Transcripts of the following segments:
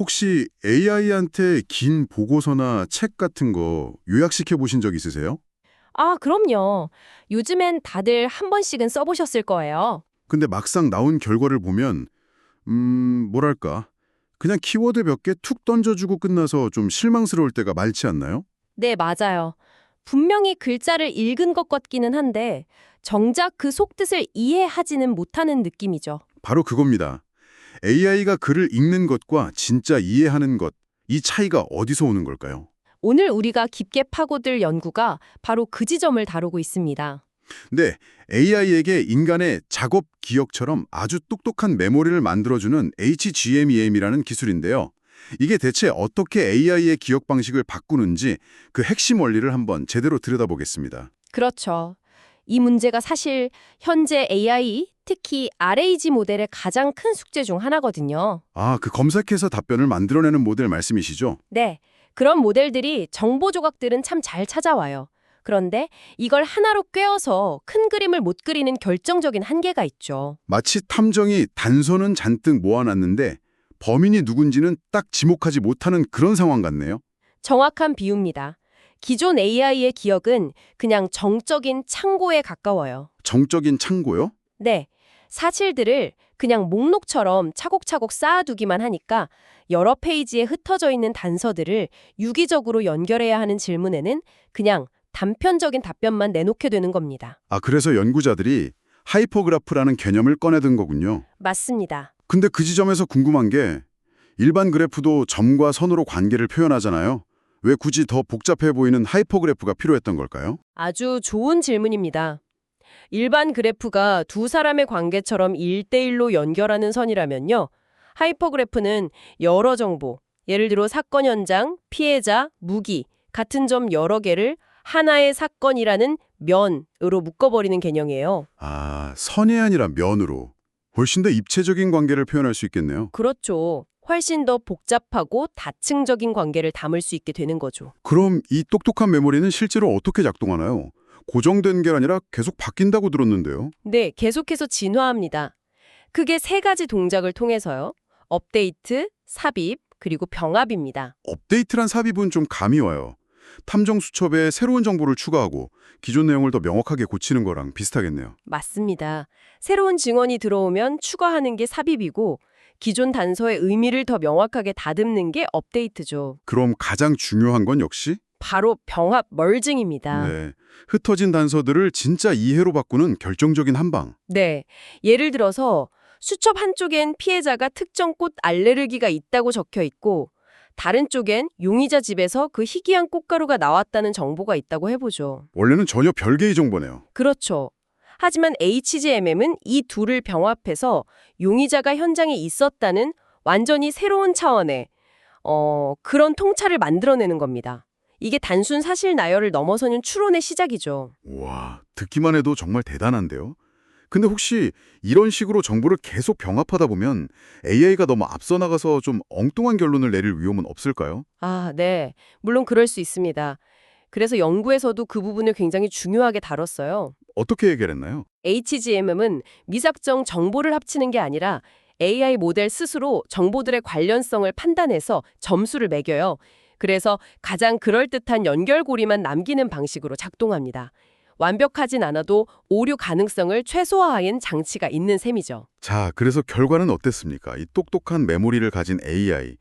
혹시 AI한테 긴 보고서나 책 같은 거 요약시켜 보신 적 있으세요? 아, 그럼요. 요즘엔 다들 한 번씩은 써보셨을 거예요. 근데 막상 나온 결과를 보면 뭐랄까 그냥 키워드 몇 개 툭 던져주고 끝나서 좀 실망스러울 때가 많지 않나요? 네, 맞아요. 분명히 글자를 읽은 것 같기는 한데 정작 그 속뜻을 이해하지는 못하는 느낌이죠. 바로 그겁니다. AI가 글을 읽는 것과 진짜 이해하는 것, 이 차이가 어디서 오는 걸까요? 오늘 우리가 깊게 파고들 연구가 바로 그 지점을 다루고 있습니다. 네, AI에게 인간의 작업 기억처럼 아주 똑똑한 메모리를 만들어주는 HGMEM이라는 기술인데요. 이게 대체 어떻게 AI의 기억 방식을 바꾸는지 그 핵심 원리를 한번 제대로 들여다보겠습니다. 그렇죠. 이 문제가 사실 현재 AI, 특히 RAG 모델의 가장 큰 숙제 중 하나거든요. 아, 그 검색해서 답변을 만들어내는 모델 말씀이시죠? 네, 그런 모델들이 정보 조각들은 참 잘 찾아와요. 그런데 이걸 하나로 꿰어서 큰 그림을 못 그리는 결정적인 한계가 있죠. 마치 탐정이 단서는 잔뜩 모아놨는데 범인이 누군지는 딱 지목하지 못하는 그런 상황 같네요. 정확한 비유입니다. 기존 AI의 기억은 그냥 정적인 창고에 가까워요. 정적인 창고요? 네, 사실들을 그냥 목록처럼 차곡차곡 쌓아두기만 하니까 여러 페이지에 흩어져 있는 단서들을 유기적으로 연결해야 하는 질문에는 그냥 단편적인 답변만 내놓게 되는 겁니다. 아, 그래서 연구자들이 하이퍼그래프라는 개념을 꺼내든 거군요. 맞습니다. 근데 그 지점에서 궁금한 게 일반 그래프도 점과 선으로 관계를 표현하잖아요. 왜 굳이 더 복잡해 보이는 하이퍼그래프가 필요했던 걸까요? 아주 좋은 질문입니다. 일반 그래프가 두 사람의 관계처럼 1대1로 연결하는 선이라면요. 하이퍼그래프는 여러 정보, 예를 들어 사건 현장, 피해자, 무기, 같은 점 여러 개를 하나의 사건이라는 면으로 묶어버리는 개념이에요. 아, 선이 아니라 면으로. 훨씬 더 입체적인 관계를 표현할 수 있겠네요. 그렇죠. 훨씬 더 복잡하고 다층적인 관계를 담을 수 있게 되는 거죠. 그럼 이 똑똑한 메모리는 실제로 어떻게 작동하나요? 고정된 게 아니라 계속 바뀐다고 들었는데요. 네, 계속해서 진화합니다. 크게 세 가지 동작을 통해서요. 업데이트, 삽입, 그리고 병합입니다. 업데이트란 삽입은 좀 감이 와요. 탐정 수첩에 새로운 정보를 추가하고 기존 내용을 더 명확하게 고치는 거랑 비슷하겠네요. 맞습니다. 새로운 증언이 들어오면 추가하는 게 삽입이고 기존 단서의 의미를 더 명확하게 다듬는 게 업데이트죠. 그럼 가장 중요한 건 역시 바로 병합 멀징입니다. 네, 흩어진 단서들을 진짜 이해로 바꾸는 결정적인 한 방. 네. 예를 들어서 수첩 한쪽엔 피해자가 특정 꽃 알레르기가 있다고 적혀 있고 다른 쪽엔 용의자 집에서 그 희귀한 꽃가루가 나왔다는 정보가 있다고 해보죠. 원래는 전혀 별개의 정보네요. 그렇죠. 하지만 HGMM은 이 둘을 병합해서 용의자가 현장에 있었다는 완전히 새로운 차원의 그런 통찰을 만들어내는 겁니다. 이게 단순 사실 나열을 넘어서는 추론의 시작이죠. 와, 듣기만 해도 정말 대단한데요. 근데 혹시 이런 식으로 정보를 계속 병합하다 보면 AI가 너무 앞서 나가서 좀 엉뚱한 결론을 내릴 위험은 없을까요? 아, 네. 물론 그럴 수 있습니다. 그래서 연구에서도 그 부분을 굉장히 중요하게 다뤘어요. 어떻게 해결했나요? HGMM은 미작정 정보를 합치는 게 아니라 AI 모델 스스로 정보들의 관련성을 판단해서 점수를 매겨요. 그래서 가장 그럴듯한 연결고리만 남기는 방식으로 작동합니다. 완벽하진 않아도 오류 가능성을 최소화하는 장치가 있는 셈이죠. 자, 그래서 결과는 어땠습니까? 이 똑똑한 메모리를 가진 AI,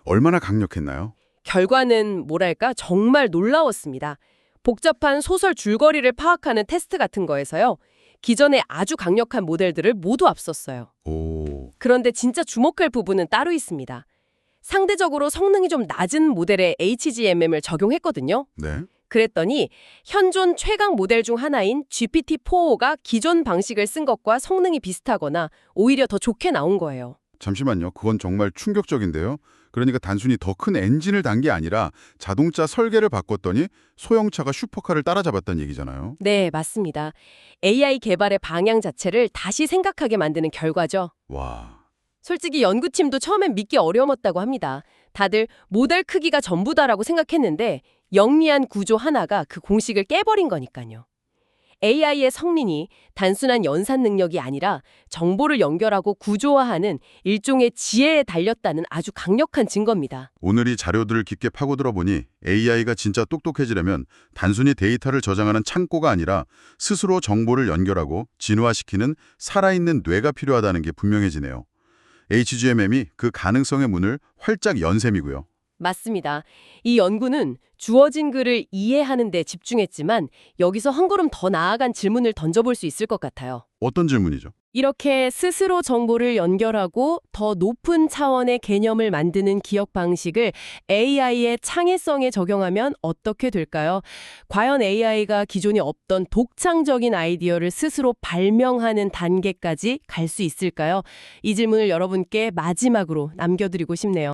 얼마나 강력했나요? 결과는 뭐랄까 정말 놀라웠습니다. 복잡한 소설 줄거리를 파악하는 테스트 같은 거에서요. 기존의 아주 강력한 모델들을 모두 앞섰어요. 오, 그런데 진짜 주목할 부분은 따로 있습니다. 상대적으로 성능이 좀 낮은 모델에 HGMM을 적용했거든요. 네. 그랬더니 현존 최강 모델 중 하나인 GPT-4가 기존 방식을 쓴 것과 성능이 비슷하거나 오히려 더 좋게 나온 거예요. 잠시만요. 그건 정말 충격적인데요. 그러니까 단순히 더 큰 엔진을 단 게 아니라 자동차 설계를 바꿨더니 소형차가 슈퍼카를 따라잡았다는 얘기잖아요. 네, 맞습니다. AI 개발의 방향 자체를 다시 생각하게 만드는 결과죠. 와, 솔직히 연구팀도 처음엔 믿기 어려웠다고 합니다. 다들 모델 크기가 전부다라고 생각했는데 영리한 구조 하나가 그 공식을 깨버린 거니까요. AI의 성린이 단순한 연산 능력이 아니라 정보를 연결하고 구조화하는 일종의 지혜에 달렸다는 아주 강력한 증거입니다. 오늘 이 자료들을 깊게 파고들어 보니 AI가 진짜 똑똑해지려면 단순히 데이터를 저장하는 창고가 아니라 스스로 정보를 연결하고 진화시키는 살아있는 뇌가 필요하다는 게 분명해지네요. HGMM이 그 가능성의 문을 활짝 연 셈이고요. 맞습니다. 이 연구는 주어진 글을 이해하는 데 집중했지만 여기서 한 걸음 더 나아간 질문을 던져볼 수 있을 것 같아요. 어떤 질문이죠? 이렇게 스스로 정보를 연결하고 더 높은 차원의 개념을 만드는 기억 방식을 AI의 창의성에 적용하면 어떻게 될까요? 과연 AI가 기존에 없던 독창적인 아이디어를 스스로 발명하는 단계까지 갈 수 있을까요? 이 질문을 여러분께 마지막으로 남겨드리고 싶네요.